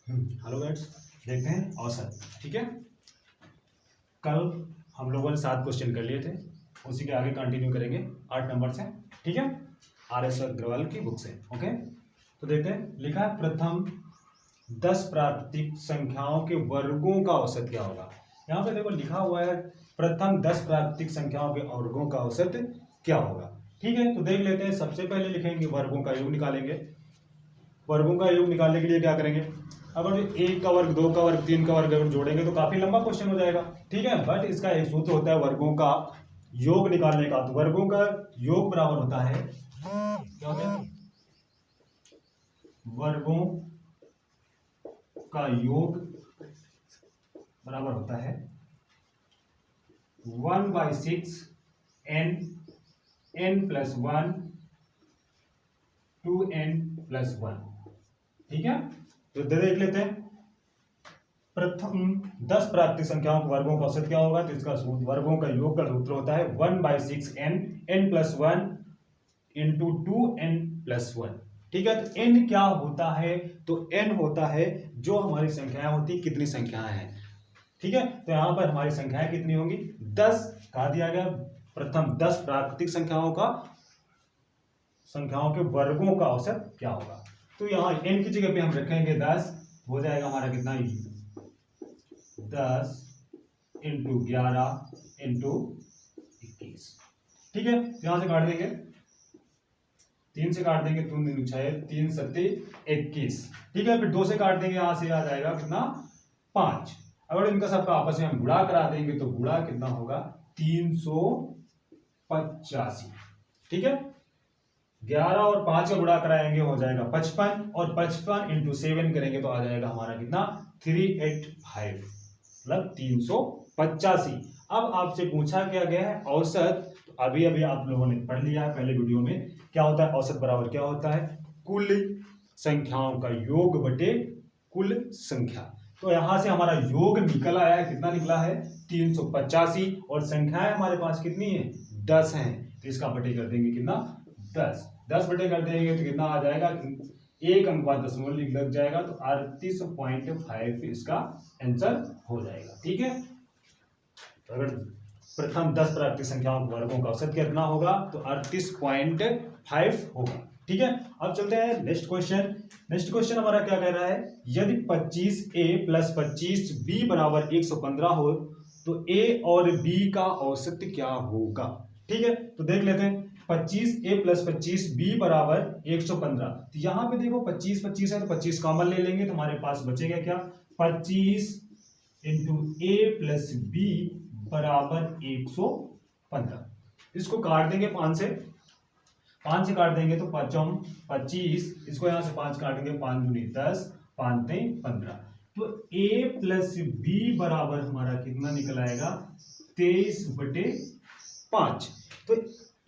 Hello guys, देखते हैं औसत। ठीक है, कल हम लोगों ने 7 क्वेश्चन कर लिए थे, उसी के आगे कंटिन्यू करेंगे 8 नंबर से। ठीक है, RS अग्रवाल की बुक से। ओके, तो देखते हैं। लिखा है प्रथम 10 प्राकृतिक संख्याओं के वर्गों का औसत क्या होगा। यहाँ पे देखो लिखा हुआ है प्रथम 10 प्राकृतिक संख्याओं के वर्गों का औसत क्या होगा। ठीक है, तो देख लेते हैं। सबसे पहले लिखेंगे वर्गों का योग निकालेंगे। वर्गों का योग निकालने के लिए क्या करेंगे, अगर 1 का वर्ग, 2 का वर्ग, 3 का वर्ग अगर जोड़ेंगे तो काफी लंबा क्वेश्चन हो जाएगा। ठीक है, बट इसका एक सूत्र होता है वर्गों का योग निकालने का। तो वर्गों का योग बराबर होता है, क्या होता है, वर्गों का योग बराबर होता है 1/6 n+1 2n+1। ठीक है, तो देख लेते हैं। प्रथम 10 प्राकृतिक संख्याओं के वर्गों का औसत क्या होगा। तो इसका वर्गों का योग का सूत्र होता है 1/6 n+1 इंटू 2n+1। ठीक है, तो n क्या होता है, तो n होता है जो हमारी संख्याएं होती, कितनी संख्याएं हैं। ठीक है, तो यहां पर हमारी संख्याएं कितनी होंगी, 10 कहा दिया गया। प्रथम 10 प्राकृतिक संख्याओं के वर्गों का औसत क्या होगा। तो यहाँ n की जगह पे हम रखेंगे 10, हो जाएगा हमारा कितना, 10 इंटू 11 इंटू 21। ठीक है, यहां से काट देंगे, 3 से काट देंगे, 3 दूनी 6, 3 सत्ते 21। ठीक है, फिर 2 से काट देंगे, यहां से आ जाएगा कितना, 5। अगर इनका सबका आपस में हम गुणा करा देंगे तो गुणा कितना होगा, 385। ठीक है, 11 और 5 का गुणा कराएंगे हो जाएगा 55, और 55 इंटू 7 करेंगे तो आ जाएगा हमारा कितना, 385, मतलब 385। अब आपसे पूछा क्या गया है औसत। तो अभी अभी आप लोगों ने पढ़ लिया है पहले वीडियो में, क्या होता है औसत बराबर क्या होता है, कुल संख्याओं का योग बटे कुल संख्या। तो यहां से हमारा योग निकल आया है, कितना निकला है, 385, और संख्याएं हमारे पास कितनी है, 10 हैं। तो इसका बटे कर देंगे कितना, 10 बटे कर देंगे तो कितना आ जाएगा, एक अंक बाद दशमलव लग जाएगा, तो 38.5 इसका आंसर हो जाएगा। ठीक है, तो अगर प्रथम 10 प्राकृतिक संख्याओं के वर्गों का औसत कितना होगा, तो 38.5 होगा। ठीक है, अब चलते हैं नेक्स्ट क्वेश्चन। नेक्स्ट क्वेश्चन हमारा क्या कह रहा है, यदि 25a + 25b = 115 हो तो a और b का औसत क्या होगा। ठीक है, तो देख लेते हैं। 25a + 25b = 115। तो यहां पे देखो 25 25 है, तो 25 कॉमन ले लेंगे तो हमारे पास बचेगा क्या, 25 इंटू a + b = 115। इसको काट देंगे 5 से काट देंगे तो 5 25, इसको यहां से 5 काटेंगे, 5 दूनी 10, 5 तीन 15। तो a + b बराबर हमारा कितना निकल आएगा, 23/5। तो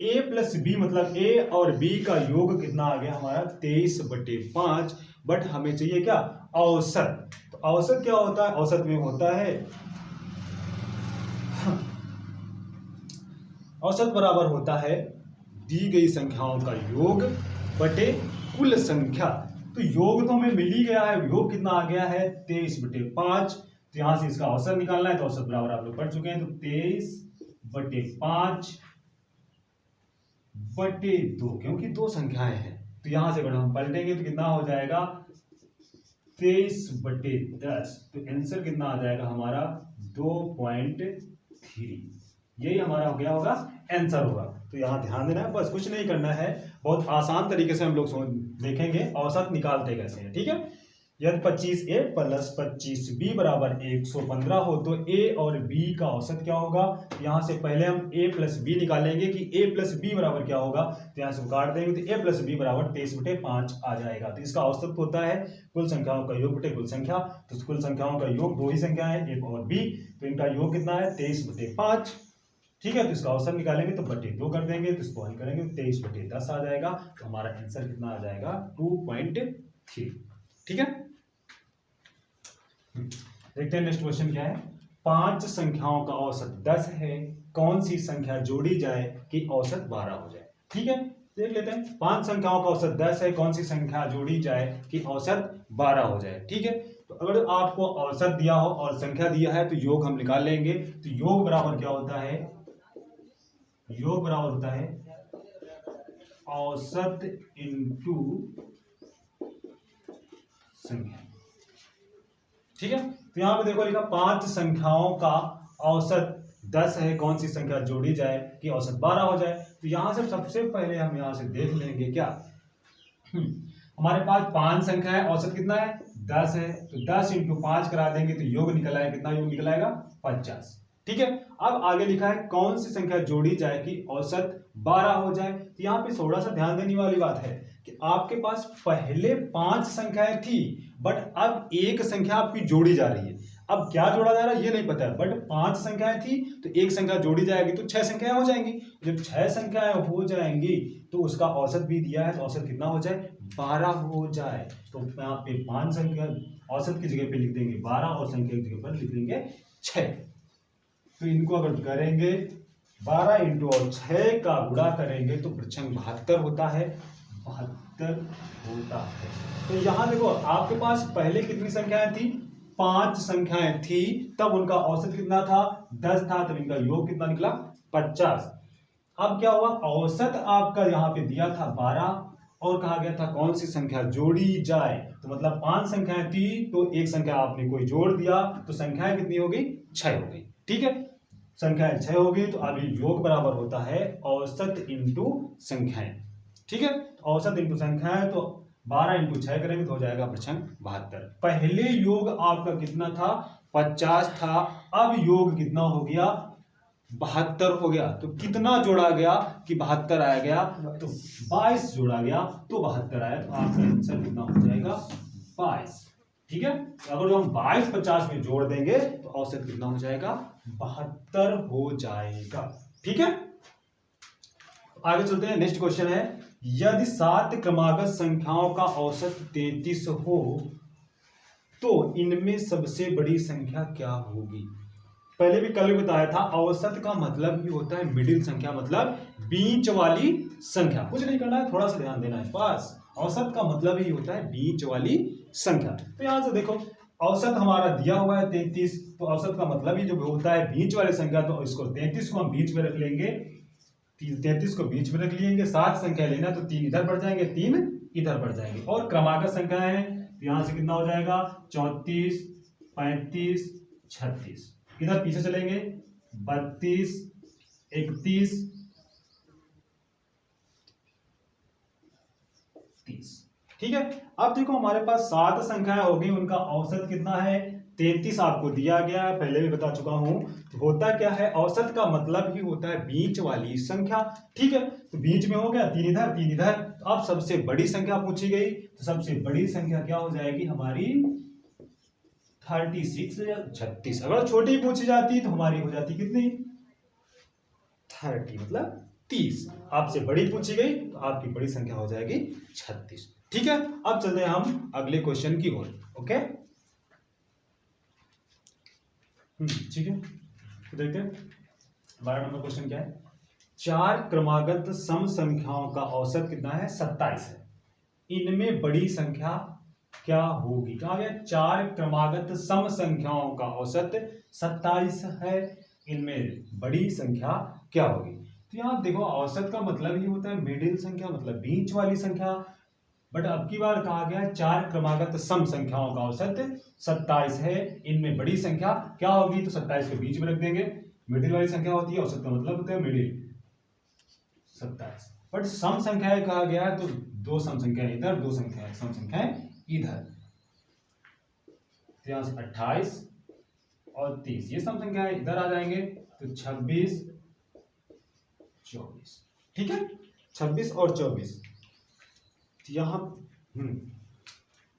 a + b मतलब a और b का योग कितना आ गया हमारा, 23/5। बट हमें चाहिए क्या, औसत। तो औसत क्या होता है, औसत में होता है औसत बराबर होता है दी गई संख्याओं का योग बटे कुल संख्या। तो योग तो हमें मिल ही गया है, योग कितना आ गया है, 23/5। तो यहां से इसका औसत निकालना है, तो औसत बराबर आप लोग पढ़ चुके हैं। तो 23/5/2, क्योंकि 2 संख्याएं हैं, तो यहां से अगर हम पलटेंगे तो कितना हो जाएगा, 23/10। तो आंसर कितना आ जाएगा हमारा, 2.3। यही हमारा हो गया होगा, आंसर होगा। तो यहां ध्यान देना है, बस कुछ नहीं करना है, बहुत आसान तरीके से हम लोग देखेंगे औसत निकालते कैसे हैं। ठीक है, यदि 25a + 25b = 115 हो तो a और b का औसत क्या होगा। यहां से पहले हम a + b निकालेंगे कि a + b बराबर क्या होगा। तो यहां से काट देंगे तो a + b = 23/5 आ जाएगा। तो इसका औसत होता है कुल संख्याओं का योग बटे कुल संख्या। तो कुल संख्याओं का योग 2 ही संख्या है, a और b, तो इनका योग कितना है, 23/5। ठीक है, तो इसका औसत निकालेंगे तो बटे 2 कर देंगे, तो इसको हल करेंगे तो 23/10 आ जाएगा। तो हमारा आंसर कितना आ जाएगा, 2.3। ठीक है, देखते हैं नेक्स्ट क्वेश्चन क्या है। 5 संख्याओं का औसत 10 है, कौन सी संख्या जोड़ी जाए कि औसत 12 हो जाए। ठीक है, देख लेते हैं। 5 संख्याओं का औसत 10 है, कौन सी संख्या जोड़ी जाए कि औसत 12 हो जाए। ठीक है, तो अगर आपको औसत दिया हो और संख्या दिया है तो योग हम निकाल लेंगे। तो योग बराबर क्या होता है, योग बराबर होता है औसत इंटू संख्या। ठीक है, तो यहां पे देखो लिखा 5 संख्याओं का औसत 10 है, कौन सी संख्या जोड़ी जाए कि औसत 12 हो जाए। तो यहां से सबसे पहले हम यहां से देख लेंगे क्या, हमारे पास 5 संख्या है, औसत कितना है 10 है, तो 10 इंटू 5 करा देंगे तो योग निकल आएगा, कितना योग निकल आएगा 50। ठीक है, अब आगे लिखा है कौन सी संख्या जोड़ी जाए कि औसत 12 हो जाए। तो यहाँ पे थोड़ा सा ध्यान देने वाली बात है कि आपके पास पहले 5 संख्याएं थी, बट अब एक संख्या आपकी जोड़ी जा रही है। अब क्या जोड़ा जा रहा है ये नहीं पता है, बट 5 संख्याएं थी तो एक संख्या जोड़ी जाएगी तो 6 संख्याएं हो जाएंगी। जब 6 संख्याएं हो जाएंगी तो उसका औसत भी दिया है, तो औसत कितना हो जाए 12 हो जाए। तो यहाँ पे 5 संख्या औसत की जगह पे लिख देंगे 12 और संख्या की जगह पर लिख देंगे 6। तो इनको अगर करेंगे 12 इंटू और 6 का गुणा करेंगे तो प्रचंड 72 होता है, 72 होता है। तो यहां देखो आपके पास पहले कितनी संख्याएं थी, 5 संख्याएं थी, तब उनका औसत कितना था 10 था, तब इनका योग कितना निकला 50। अब क्या हुआ, औसत आपका यहां पे दिया था 12 और कहा गया था कौन सी संख्या जोड़ी जाए, तो मतलब 5 संख्याएं थी तो एक संख्या आपने कोई जोड़ दिया तो संख्याएं कितनी हो गई 6 हो गई। ठीक है, संख्याएं 6 हो गई, तो अभी योग बराबर होता है औसत इंटू संख्याएं। ठीक है, औसत इंटू संख्याएं, तो 12 इंटू 6 करेंगे तो हो जाएगा प्रचंड 72। पहले योग आपका कितना था 50 था, अब योग कितना हो गया 72 हो गया। तो कितना जोड़ा गया कि 72 आया गया, तो 22 जोड़ा गया तो 72 आया। तो आपका आंसर कितना हो जाएगा 22। ठीक है, अगर हम 22 50 में जोड़ देंगे तो औसत कितना हो जाएगा 72 हो जाएगा। ठीक है, आगे चलते हैं। नेक्स्ट क्वेश्चन है, यदि 7 क्रमागत संख्याओं का औसत 33 हो तो इनमें सबसे बड़ी संख्या क्या होगी। पहले भी कल बताया था, औसत का मतलब ही होता है मिडिल संख्या, मतलब बीच वाली संख्या। कुछ नहीं करना है, थोड़ा सा ध्यान देना है बस। औसत का मतलब ही होता है बीच वाली संख्या। तो यहां से देखो औसत हमारा दिया हुआ है 33, तो औसत का मतलब ही जो होता है बीच वाली संख्या, तो इसको 33 को हम बीच में रख लेंगे, 33 को बीच में रख लेंगे। 7 संख्या लेना तो 3 इधर बढ़ जाएंगे, 3 इधर बढ़ जाएंगे। और क्रमागत संख्या है तो यहां से कितना हो जाएगा 34 35 36, इधर पीछे चलेंगे 32 31 30। ठीक है, अब देखो हमारे पास 7 संख्याएं हो गई, उनका औसत कितना है 33 आपको दिया गया है, पहले भी बता चुका हूं। तो होता क्या है, औसत का मतलब ही होता है बीच वाली संख्या। ठीक है, तो बीच में हो गया 3 इधर 3 इधर। तो अब सबसे बड़ी संख्या पूछी गई, तो सबसे बड़ी संख्या क्या हो जाएगी हमारी 36 या 36। अगर छोटी पूछी जाती तो हमारी हो जाती कितनी 30, मतलब 30। आपसे बड़ी पूछी गई तो आपकी बड़ी संख्या हो जाएगी 36। ठीक है, अब चलते हैं हम अगले क्वेश्चन की ओर। ओके, ठीक है, तो देखते हैं 12 नंबर क्वेश्चन क्या है। 4 क्रमागत सम संख्याओं का औसत कितना है 27 है, इनमें बड़ी संख्या क्या होगी। कहा गया 4 क्रमागत सम संख्याओं का औसत 27 है, इनमें बड़ी संख्या क्या होगी। तो यहां देखो औसत का मतलब ही होता है मिडिल संख्या, मतलब बीच वाली संख्या। बट अब की बार कहा गया 4 क्रमागत सम संख्याओं का औसत 27 है, इनमें बड़ी संख्या क्या होगी। तो 27 को बीच में रख देंगे, मिडिल वाली संख्या होती है, औसत का मतलब होता है मिडिल 27। बट सम संख्याएं कहा गया है तो 2 सम संख्याएं इधर, 2 संख्याएं सम संख्याएं इधर। यहां से 28 और 30 ये सम संख्याएं इधर आ जाएंगे, तो 26 24। ठीक है, 26 और 24 यहां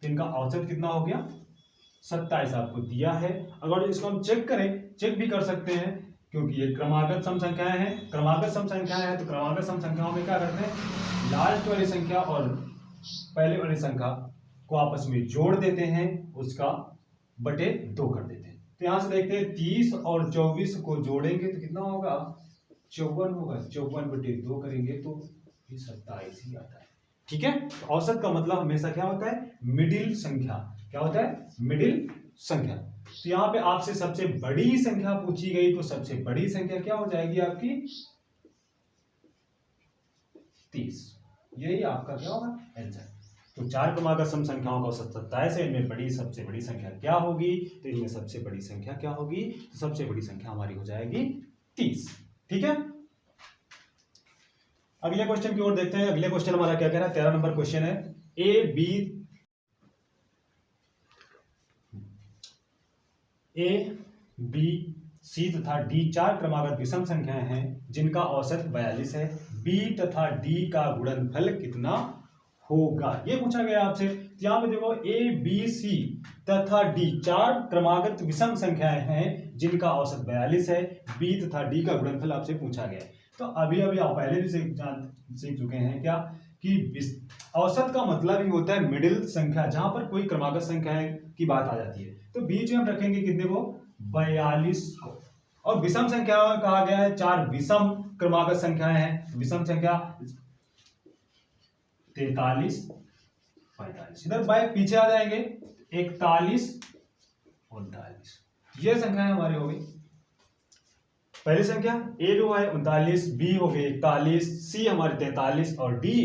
इनका औसत कितना हो गया 27 आपको दिया है। अगर इसको हम चेक करें, चेक भी कर सकते हैं, क्योंकि ये क्रमागत सम संख्याएं हैं। क्रमागत सम संख्याएं हैं तो क्रमागत सम संख्याओं में क्या करते हैं, लास्ट वाली संख्या और पहले वाली संख्या को आपस में जोड़ देते हैं, उसका बटे 2 कर देते हैं। तो यहां से देखते हैं 30 और 24 को जोड़ेंगे तो कितना होगा 54 होगा, 54 बटे 2 करेंगे तो 27 ही आता है। ठीक है, तो औसत का मतलब हमेशा क्या होता है मिडिल संख्या, क्या होता है? मिडिल संख्या। तो यहां पे आपसे सबसे बड़ी संख्या पूछी गई, तो सबसे बड़ी संख्या क्या हो जाएगी आपकी? 30। यही आपका क्या होगा? आंसर। तो 4 क्रमागत सम संख्याओं का औसत 27 है। इनमें सबसे बड़ी संख्या क्या होगी? तो इनमें सबसे बड़ी संख्या क्या होगी? तो सबसे बड़ी संख्या हमारी हो जाएगी 30। ठीक है, अगले क्वेश्चन की ओर देखते हैं। अगले क्वेश्चन हमारा क्या कह रहा है? 13 नंबर क्वेश्चन है। ए बी सी तथा डी 4 क्रमागत विषम संख्याएं हैं जिनका औसत 42 है। बी तथा डी का गुणनफल कितना होगा? ये पूछा गया आपसे। तो यहां पे देखो, ए बी सी तथा डी 4 क्रमागत विषम संख्याएं हैं जिनका औसत 42 है। बी तथा डी का गुणनफल आपसे पूछा गया है। तो अभी आप पहले भी सीख चुके हैं क्या कि औसत का मतलब ही होता है मिडिल संख्या, जहां पर कोई क्रमागत संख्या की बात आ जाती है। तो बीच में हम रखेंगे कितने को? 42 को। और विषम संख्या कहा गया है 4 विषम क्रमागत संख्याएं हैं। विषम संख्या 43, 45। इधर बाय पीछे आ जाएंगे, 41, 39। ये संख्याएं हमारी हो गई। पहली संख्या ए जो है 39, बी हो गई 41, सी हमारी 43 और डी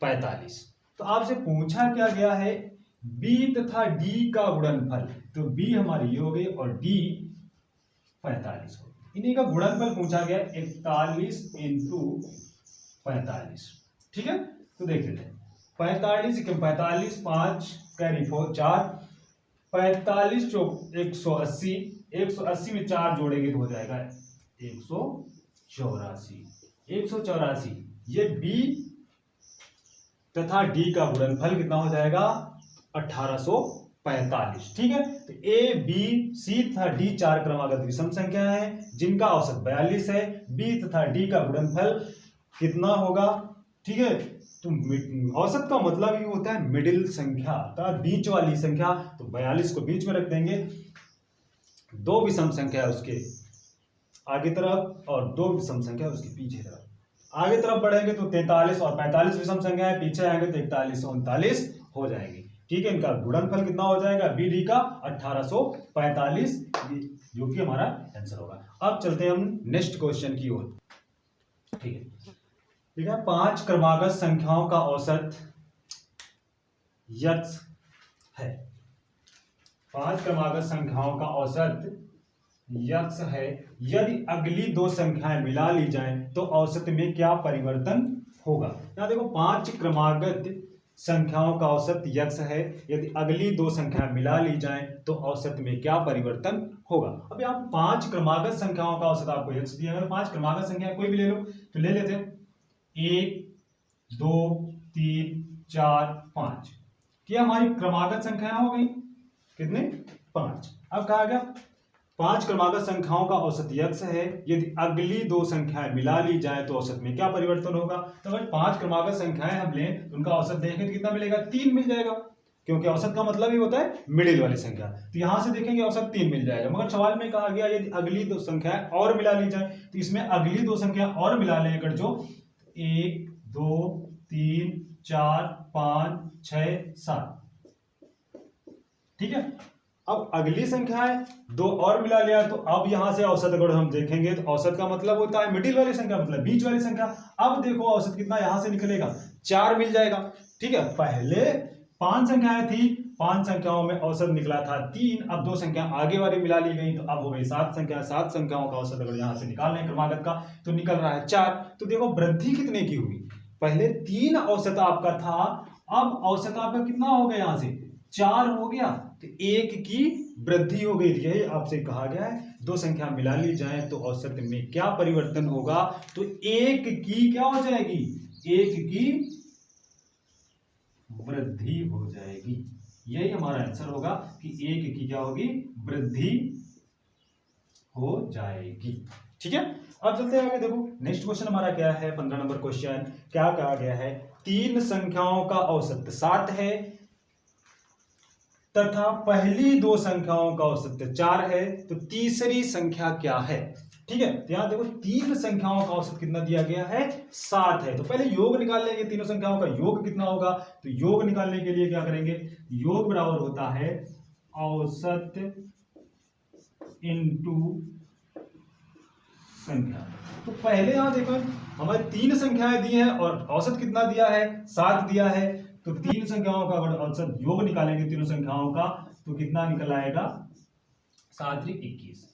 45। तो आपसे पूछा क्या गया है? बी तथा डी का गुणनफल। तो बी हमारी ये हो गई और डी 45 हो गई। इन्हीं का गुणनफल पूछा गया 41 इंटू 45। ठीक है, तो देख लेते हैं। 45 5 कैरी 4, 45 चौक 180, 180 में 4 जोड़ेंगे तो हो जाएगा 184। ये बी तथा डी का गुणनफल कितना हो जाएगा? 1845। ठीक है, तो ए बी सी तथा डी 4 क्रमागत विषम संख्या है जिनका औसत 42 है। बी तथा डी का गुणनफल कितना होगा? ठीक है, तो औसत का मतलब ही होता है मिडिल संख्या, तो बीच वाली संख्या। तो 42 को बीच में रख देंगे, 2 विषम संख्या उसके आगे तरफ और 2 विषम संख्या उसके पीछे तरफ। आगे तरफ बढ़ेंगे तो 43 और 45 विषम संख्या है, पीछे आएंगे तो 41 और 39 हो जाएंगे। ठीक है, इनका गुणनफल कितना हो जाएगा? बी डी का 1845, जो कि हमारा आंसर होगा। अब चलते हैं हम नेक्स्ट क्वेश्चन की ओर। ठीक है, 5 क्रमागत संख्याओं का औसत यक्स है। 5 क्रमागत संख्याओं का औसत यक्स है। यदि अगली 2 संख्याएं मिला ली जाएं तो औसत में क्या परिवर्तन होगा? यहां देखो, 5 क्रमागत संख्याओं का औसत यक्स है। यदि अगली 2 संख्याएं मिला ली जाएं तो औसत में क्या परिवर्तन होगा? अब यहाँ 5 क्रमागत संख्याओं का औसत आपको यक्स दिया। अगर 5 क्रमागत संख्या कोई भी ले लो तो ले लेते हैं 1 2 3 4 5। ये हमारी क्रमागत संख्याएं हो गई कितने? 5। अब कहा गया 5 क्रमागत संख्याओं का औसत यक्स है। यदि अगली 2 संख्याएं मिला ली जाए तो औसत में क्या परिवर्तन होगा? तो अगर 5 क्रमागत संख्याएं हम लें तो उनका औसत देखें तो कितना मिलेगा? 3 मिल जाएगा, क्योंकि औसत का मतलब ही होता है मिडिल वाली संख्या। तो यहां से देखेंगे औसत 3 मिल जाएगा। मगर सवाल में कहा गया यदि अगली 2 संख्याएं और मिला ली जाए, तो इसमें अगली 2 संख्या और मिला लें अगर, जो 1 2 3 4 5 6 7। ठीक है, अब अगली संख्याएं 2 और मिला लिया, तो अब यहां से औसत अगर हम देखेंगे तो औसत का मतलब होता है मिडिल वाली संख्या, मतलब बीच वाली संख्या। अब देखो औसत कितना यहां से निकलेगा? 4 मिल जाएगा। ठीक है, पहले 5 संख्याएं थी, 5 संख्याओं में औसत निकला था 3। अब 2 संख्या आगे वाली मिला ली गई तो अब हो गई 7 संख्या। 7 संख्याओं का औसत अगर यहां से निकालने क्रमागत का तो निकल रहा है 4। तो देखो वृद्धि कितने की हुई? पहले 3 औसत आपका था, अब औसत आपका कितना हो गया? यहां से 4 हो गया, तो 1 की वृद्धि हो गई। यही आपसे कहा गया है 2 संख्या मिला ली जाए तो औसत में क्या परिवर्तन होगा? तो 1 की क्या हो जाएगी? 1 की वृद्धि हो जाएगी। यही हमारा आंसर होगा कि 1 की क्या होगी? वृद्धि हो जाएगी। ठीक है, अब चलते हैं आगे। देखो नेक्स्ट क्वेश्चन हमारा क्या है? 15 नंबर क्वेश्चन। क्या कहा गया है? 3 संख्याओं का औसत 7 है तथा पहली 2 संख्याओं का औसत 4 है, तो तीसरी संख्या क्या है? ठीक है, तो यहाँ देखो तीन संख्याओं का औसत कितना दिया गया है, 7 है। तो पहले योग निकाल लेंगे, तीनों संख्याओं का योग कितना होगा। तो योग निकालने के लिए क्या करेंगे, योग बराबर होता है औसत इनटू संख्या। तो पहले यहां देखो हमारी तीन संख्याएं दी हैं और औसत कितना दिया है, 7 दिया है। तो तीन संख्याओं का अगर औसत योग निकालेंगे तीनों संख्याओं का, तो कितना निकल आएगा, 7 3 21।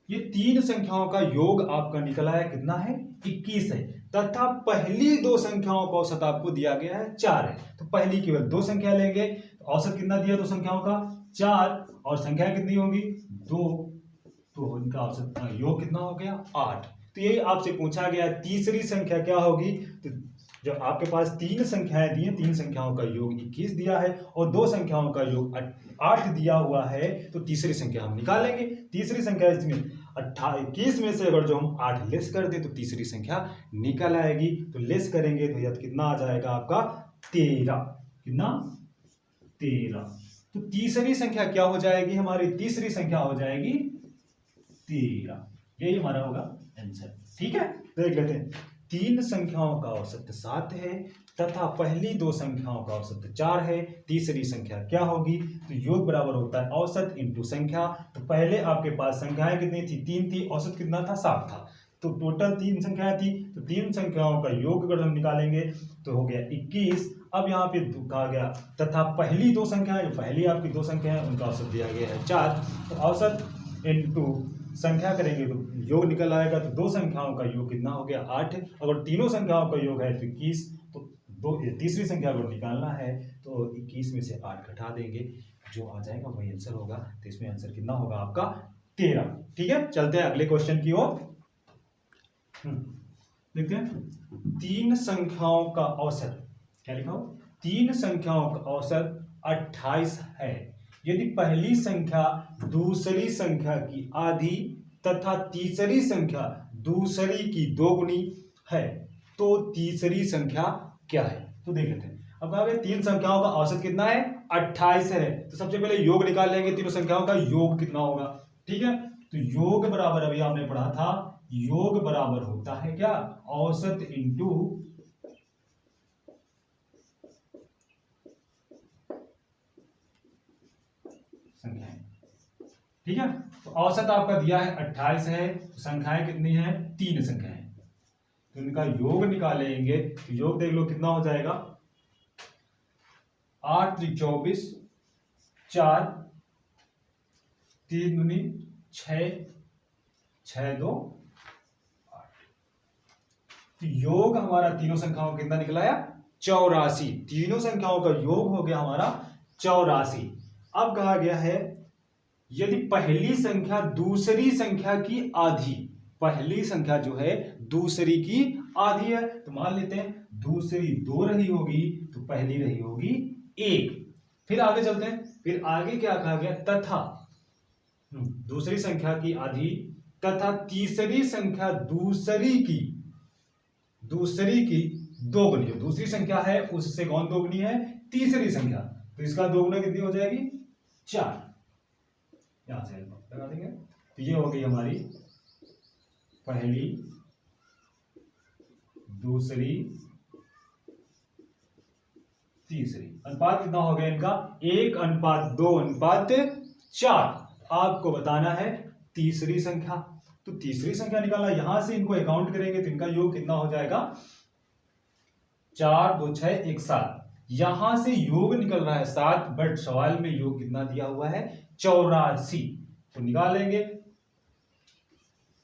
ये तीन संख्याओं का योग आपका निकला है कितना है, 21 है। तथा पहली दो संख्याओं का औसत आपको दिया गया है 4 है। तो पहली केवल दो संख्या लेंगे, तो औसत कितना दिया दो संख्याओं का, 4, और संख्या कितनी होगी, 2, तो इनका औसत योग कितना हो गया, 8। तो यही आपसे पूछा गया तीसरी संख्या क्या होगी। तो जब आपके पास तीन संख्याएं दी हैं, तीन संख्याओं का योग 21 दिया है और दो संख्याओं का योग 8 दिया हुआ है, तो तीसरी संख्या हम निकालेंगे। तीसरी संख्या इसमें 21 में से अगर जो हम 8 लेस कर दे तो तीसरी संख्या निकल आएगी। तो लेस करेंगे तो यह कितना आ जाएगा आपका, 13। कितना, 13। तो तीसरी संख्या क्या हो जाएगी हमारी, तीसरी संख्या हो जाएगी 13। यही हमारा होगा आंसर। ठीक है, देख लेते हैं। तीन संख्याओं का औसत 7 है तथा पहली दो संख्याओं का औसत 4 है। तीसरी संख्या क्या होगी, तो योग बराबर होता है औसत इंटू संख्या। तो पहले आपके पास संख्याएं कितनी थी, 3 थी, औसत कितना था, 7 था। तो टोटल 3 संख्याएं थी, तो तीन संख्याओं का योग अगर हम निकालेंगे तो हो गया 21। अब यहाँ पे कहा गया तथा पहली दो संख्याएं, जो पहली आपकी दो संख्या है उनका औसत दिया गया है 4। तो औसत इंटू संख्या करेंगे तो योग निकल आएगा। तो दो संख्याओं का योग कितना हो गया, 8। अगर तीनों संख्याओं का योग है तो 21। तो तीसरी संख्या को निकालना है तो 21 में से 8 घटा देंगे, जो आ जाएगा वही आंसर होगा। तो इसमें आंसर कितना होगा आपका, 13। ठीक है, चलते हैं अगले क्वेश्चन की ओर। देखते हैं। तीन संख्याओं का औसत क्या लिखा हो, तीन संख्याओं का औसत 28 है यदि पहली संख्या दूसरी संख्या की आधी तथा तीसरी संख्या दूसरी की दोगुनी है, तो तीसरी संख्या क्या है। तो देख लेते हैं। अब कहा गया तीन संख्याओं का औसत कितना है, 28 है। तो सबसे पहले योग निकाल लेंगे, तीनों संख्याओं का योग कितना होगा। ठीक है, तो योग बराबर अभी आपने पढ़ा था, योग बराबर होता है क्या, औसत इंटू संख्याएं। ठीक है, तो औसत आपका दिया है 28 है, तो संख्याएं कितनी है, तीन संख्याएं। तो इनका योग निकालेंगे तो योग देख लो कितना हो जाएगा, 8 3 24, 4 3 दूनी 6, 6 2 8। तो योग हमारा तीनों संख्याओं का कितना निकला है, 84। तीनों संख्याओं का योग हो गया हमारा 84। अब कहा गया है यदि पहली संख्या दूसरी संख्या की आधी, पहली संख्या जो है दूसरी की आधी है, तो मान लेते हैं दूसरी 2 रही होगी तो पहली रही होगी 1। फिर आगे चलते हैं, फिर आगे क्या कहा गया, तथा दूसरी संख्या की आधी तथा तीसरी संख्या दूसरी की दोगुनी। जो दूसरी संख्या है उससे कौन दोगुनी है, तीसरी संख्या। तो इसका दोगुना कितनी हो जाएगी, 4। यहां से लगा देंगे। तो ये हो गई हमारी पहली दूसरी तीसरी। अनुपात कितना हो गया इनका, 1:2:4। आपको बताना है तीसरी संख्या। तो तीसरी संख्या निकालना, यहां से इनको अकाउंट करेंगे तो इनका योग कितना हो जाएगा, 4 2 6 1 7। यहां से योग निकल रहा है 7, बट सवाल में योग कितना दिया हुआ है, 84। तो निकालेंगे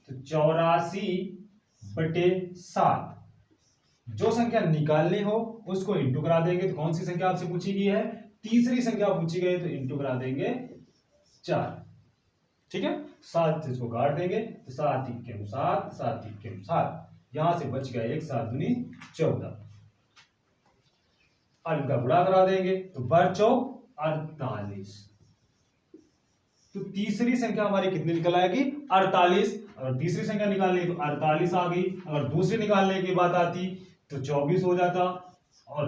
तो 84/7। जो संख्या निकालनी हो उसको इंटू करा देंगे। तो कौन सी संख्या आपसे पूछी गई है, तीसरी संख्या पूछी गई, तो इंटू करा देंगे 4। ठीक है, 7 से इसको काट देंगे तो 7 3 7, 7 3 7। यहां से बच गया 1, 7 दूनी 14। अब इनका गुणा करा देंगे तो 48। तो तीसरी संख्या हमारी कितनी निकल आएगी, 48। अगर तीसरी संख्या निकालनी तो 48 आ गई। अगर दूसरी निकालने की बात आती तो 24 हो जाता, और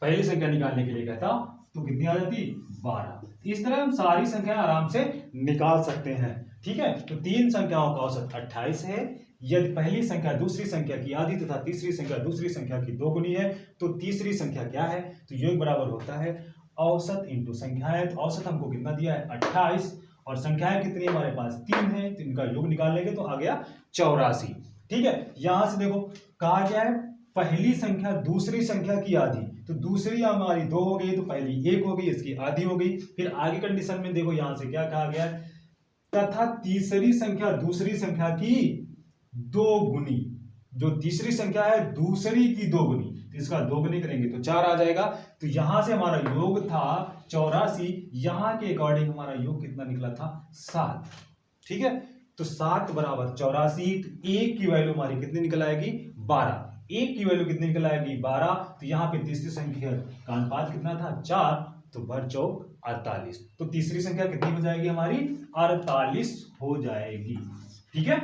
पहली संख्या निकालने के लिए कहता तो कितनी आ जाती, 12। इस तरह हम सारी संख्याएं आराम से निकाल सकते हैं। ठीक है, तो तीन संख्याओं का औसत 28 है। यदि पहली संख्या दूसरी संख्या की आधी तथा तीसरी संख्या दूसरी संख्या की दोगुनी है तो तीसरी संख्या क्या है, तो योग बराबर होता है औसत इंटू संख्याएं। तो औसत हमको कितना दिया है 28 और संख्याएं कितनी हमारे पास 3 है, तो इनका योग निकाल लेंगे तो आ गया 84। ठीक है, यहां से देखो कहा क्या है पहली संख्या दूसरी संख्या की आधी, तो दूसरी हमारी 2 हो गई तो पहली 1 हो गई, इसकी आधी हो गई। फिर आगे कंडीशन में देखो यहां से क्या कहा गया है, तथा तीसरी संख्या दूसरी संख्या की 2 गुनी, जो तीसरी संख्या है दूसरी की 2 गुनी, तो इसका 2 गुनी करेंगे तो 4 आ जाएगा। तो यहां से हमारा योग था 84, यहां के अकॉर्डिंग हमारा योग कितना निकला था 7। ठीक है, तो 7 बराबर 84, तो एक की वैल्यू हमारी कितनी निकल आएगी 12। एक की वैल्यू कितनी निकल आएगी 12, तो यहाँ पे तीसरी संख्या का अनुपात कितना था 4, तो भर चौक 48, तो तीसरी संख्या कितनी हो जाएगी हमारी 48 हो जाएगी। ठीक है।